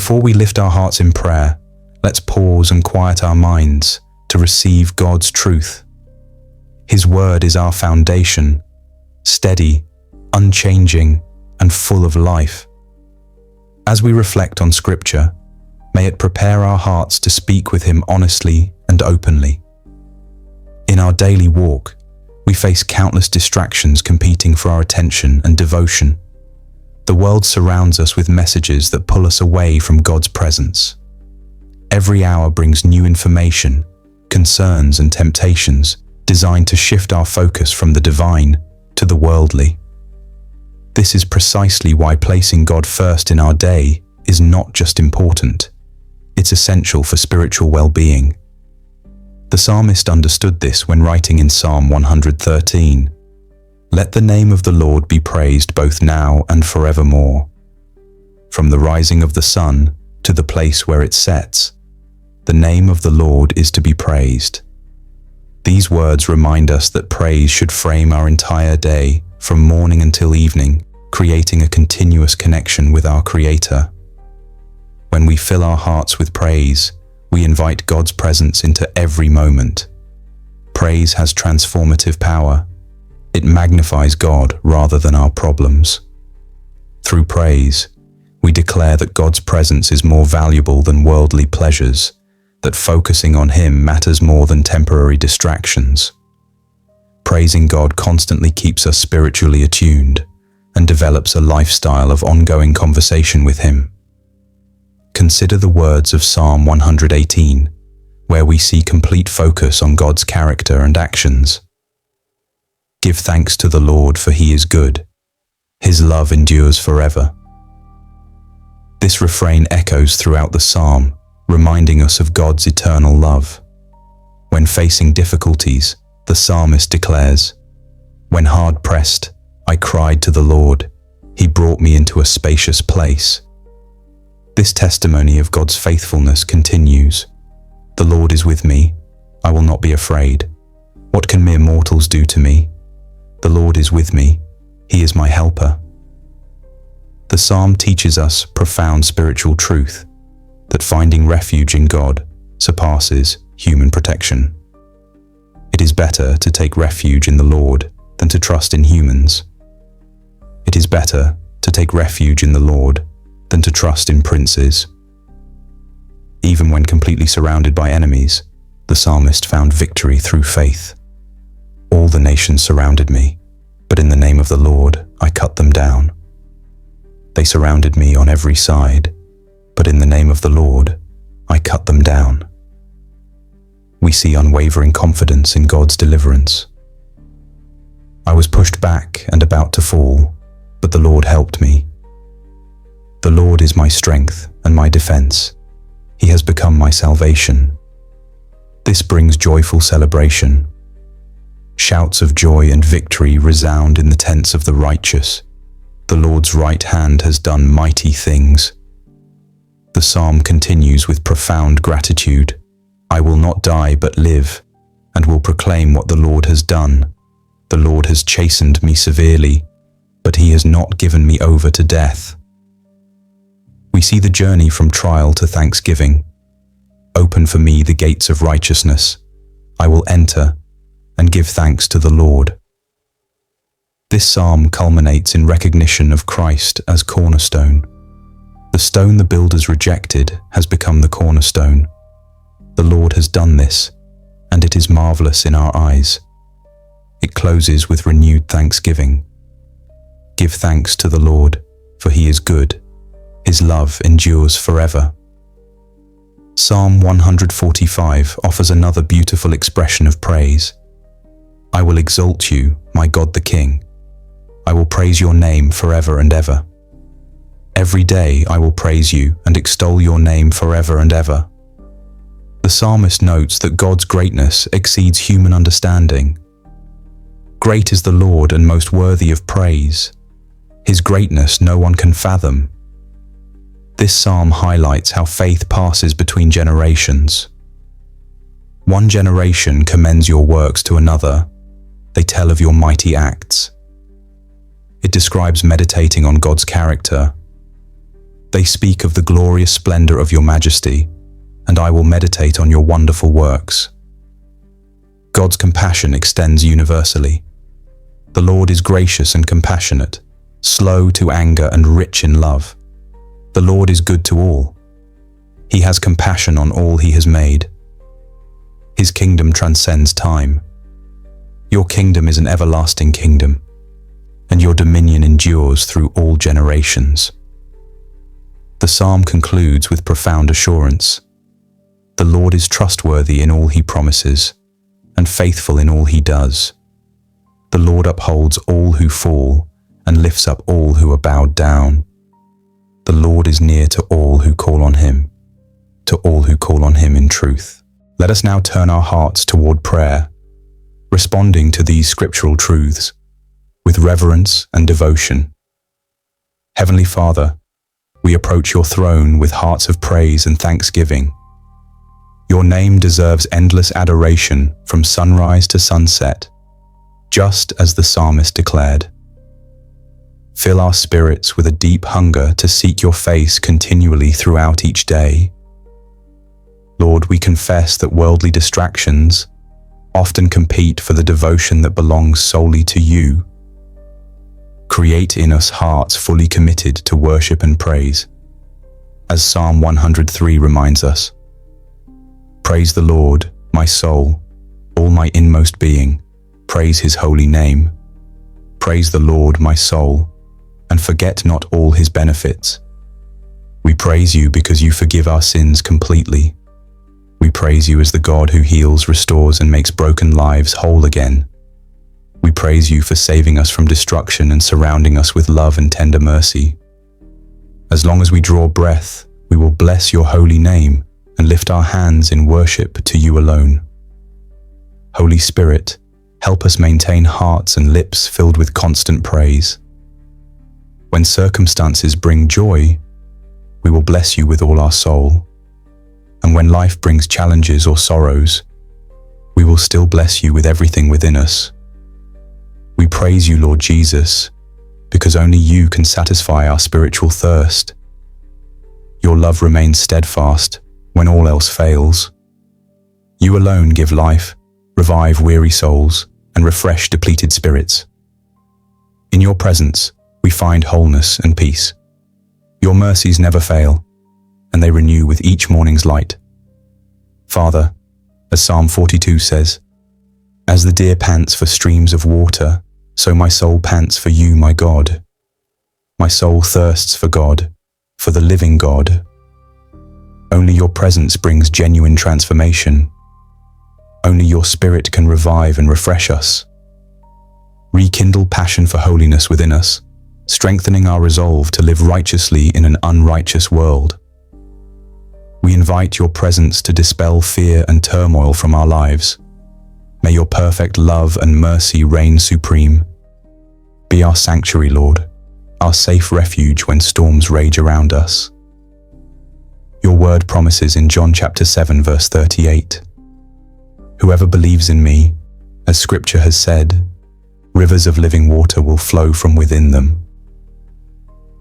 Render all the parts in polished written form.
Before we lift our hearts in prayer, let's pause and quiet our minds to receive God's truth. His word is our foundation, steady, unchanging, and full of life. As we reflect on Scripture, may it prepare our hearts to speak with Him honestly and openly. In our daily walk, we face countless distractions competing for our attention and devotion. The world surrounds us with messages that pull us away from God's presence. Every hour brings new information, concerns, and temptations designed to shift our focus from the divine to the worldly. This is precisely why placing God first in our day is not just important, it's essential for spiritual well-being. The psalmist understood this when writing in Psalm 113, "Let the name of the Lord be praised both now and forevermore. From the rising of the sun to the place where it sets, the name of the Lord is to be praised." These words remind us that praise should frame our entire day, from morning until evening, creating a continuous connection with our Creator. When we fill our hearts with praise, we invite God's presence into every moment. Praise has transformative power. It magnifies God rather than our problems. Through praise, we declare that God's presence is more valuable than worldly pleasures, that focusing on Him matters more than temporary distractions. Praising God constantly keeps us spiritually attuned and develops a lifestyle of ongoing conversation with Him. Consider the words of Psalm 118, where we see complete focus on God's character and actions. "Give thanks to the Lord, for He is good. His love endures forever." This refrain echoes throughout the psalm, reminding us of God's eternal love. When facing difficulties, the psalmist declares, "When hard pressed, I cried to the Lord. He brought me into a spacious place." This testimony of God's faithfulness continues. "The Lord is with me. I will not be afraid. What can mere mortals do to me? The Lord is with me. He is my helper." The psalm teaches us profound spiritual truth, that finding refuge in God surpasses human protection. It is better to take refuge in the Lord than to trust in humans. It is better to take refuge in the Lord than to trust in princes. Even when completely surrounded by enemies, the psalmist found victory through faith. "All the nations surrounded me, but in the name of the Lord I cut them down. They surrounded me on every side, but in the name of the Lord I cut them down." We see unwavering confidence in God's deliverance. "I was pushed back and about to fall, but the Lord helped me. The Lord is my strength and my defense. He has become my salvation." This brings joyful celebration. Shouts of joy and victory resound in the tents of the righteous. The Lord's right hand has done mighty things. The psalm continues with profound gratitude. "I will not die but live, and will proclaim what the Lord has done. The Lord has chastened me severely, but He has not given me over to death." We see the journey from trial to thanksgiving. "Open for me the gates of righteousness. I will enter and give thanks to the Lord." This psalm culminates in recognition of Christ as cornerstone. The stone the builders rejected has become the cornerstone. The Lord has done this, and it is marvelous in our eyes. It closes with renewed thanksgiving. "Give thanks to the Lord, for He is good. His love endures forever." Psalm 145 offers another beautiful expression of praise. "I will exalt you, my God the King. I will praise your name forever and ever. Every day I will praise you and extol your name forever and ever." The psalmist notes that God's greatness exceeds human understanding. Great is the Lord and most worthy of praise. His greatness no one can fathom. This psalm highlights how faith passes between generations. One generation commends your works to another. They tell of your mighty acts. It describes meditating on God's character. They speak of the glorious splendor of your majesty, and I will meditate on your wonderful works. God's compassion extends universally. The Lord is gracious and compassionate, slow to anger and rich in love. The Lord is good to all. He has compassion on all he has made. His kingdom transcends time. Your kingdom is an everlasting kingdom, and your dominion endures through all generations. The psalm concludes with profound assurance. The Lord is trustworthy in all he promises, and faithful in all he does. The Lord upholds all who fall, and lifts up all who are bowed down. The Lord is near to all who call on him, to all who call on him in truth. Let us now turn our hearts toward prayer, responding to these scriptural truths with reverence and devotion. Heavenly Father, we approach your throne with hearts of praise and thanksgiving. Your name deserves endless adoration from sunrise to sunset, just as the psalmist declared. Fill our spirits with a deep hunger to seek your face continually throughout each day. Lord, we confess that worldly distractions often compete for the devotion that belongs solely to you. Create in us hearts fully committed to worship and praise. As Psalm 103 reminds us, praise the Lord, my soul, all my inmost being, praise his holy name. Praise the Lord, my soul, and forget not all his benefits. We praise you because you forgive our sins completely. We praise you as the God who heals, restores, and makes broken lives whole again. We praise you for saving us from destruction and surrounding us with love and tender mercy. As long as we draw breath, we will bless your holy name and lift our hands in worship to you alone. Holy Spirit, help us maintain hearts and lips filled with constant praise. When circumstances bring joy, we will bless you with all our soul. And when life brings challenges or sorrows, we will still bless you with everything within us. We praise you, Lord Jesus, because only you can satisfy our spiritual thirst. Your love remains steadfast when all else fails. You alone give life, revive weary souls, and refresh depleted spirits. In your presence, we find wholeness and peace. Your mercies never fail, and they renew with each morning's light. Father, as Psalm 42 says, as the deer pants for streams of water, so my soul pants for you, my God. My soul thirsts for God, for the living God. Only your presence brings genuine transformation. Only your Spirit can revive and refresh us. Rekindle passion for holiness within us, strengthening our resolve to live righteously in an unrighteous world. We invite your presence to dispel fear and turmoil from our lives. May your perfect love and mercy reign supreme. Be our sanctuary, Lord, our safe refuge when storms rage around us. Your word promises in John chapter 7, verse 38, whoever believes in me, as scripture has said, rivers of living water will flow from within them.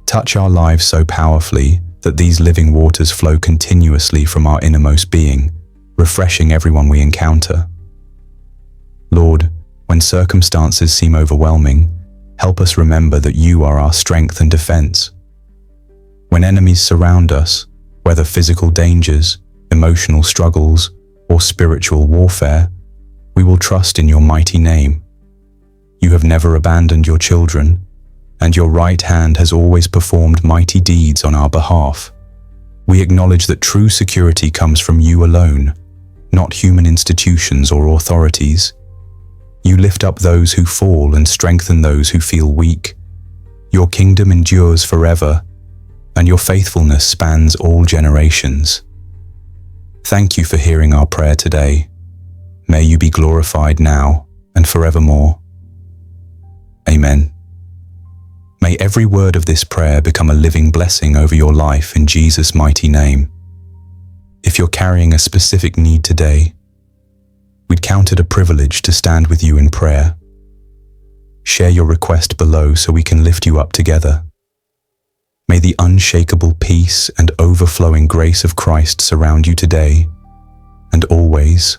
Touch our lives so powerfully that these living waters flow continuously from our innermost being, refreshing everyone we encounter. Lord, when circumstances seem overwhelming, help us remember that you are our strength and defense. When enemies surround us, whether physical dangers, emotional struggles, or spiritual warfare, we will trust in your mighty name. You have never abandoned your children, and your right hand has always performed mighty deeds on our behalf. We acknowledge that true security comes from you alone, not human institutions or authorities. You lift up those who fall and strengthen those who feel weak. Your kingdom endures forever, and your faithfulness spans all generations. Thank you for hearing our prayer today. May you be glorified now and forevermore. Amen. May every word of this prayer become a living blessing over your life in Jesus' mighty name. If you're carrying a specific need today, we'd count it a privilege to stand with you in prayer. Share your request below so we can lift you up together. May the unshakable peace and overflowing grace of Christ surround you today and always.